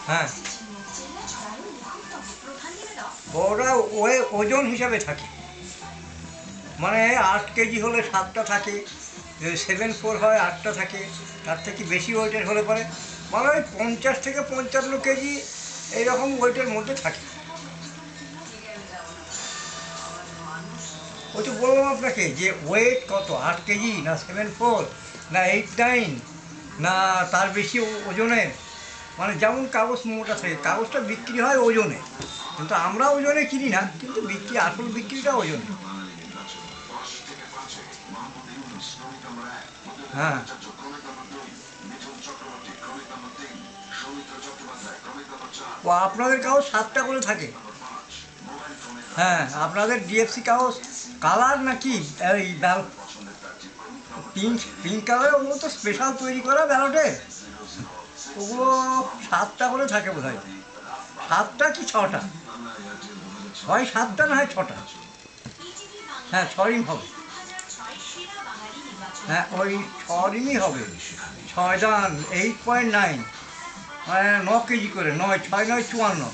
হ্যাঁ, ওরা ওজন হিসাবে থাকে, মানে 8 কেজি হলে 7টা থাকে, যদি 7-4 হয় 8টা থাকে, তার থেকে বেশি ওয়েটের হলে পরে মানে ওই 50 থেকে 55 কেজি এইরকম ওয়েটের মধ্যে থাকে। ওই তো বললাম আপনাকে যে ওয়েট কত, 8 কেজি না 7-4 না 8-9 না তার বেশি ওজনের, মানে যেমন কাগজ মোটা থাকে, কাগজটা বিক্রি হয় ওজনে, কিন্তু আমরা ওজনে কিনি না, কিন্তু আসল বিক্রিটা ওজনে। হ্যাঁ, ও আপনাদের কাগজ 7টা করে থাকে? হ্যাঁ, আপনাদের ডিএফসি কাগজ কালার নাকি এই পিঙ্ক পিঙ্ক কালারের, ওগুলো তো স্পেশাল তৈরি করা ব্যালটে, ওগুলো 7টা করে থাকে বোধ হয়, 7টা কি 6টা, হয় 7টা না হয় 6টা। হ্যাঁ, 6 রিং হবে। হ্যাঁ, ওই 6 রিংই হবে, 6 দান 8.9, মানে 9 কেজি করে, 9 6 9 54।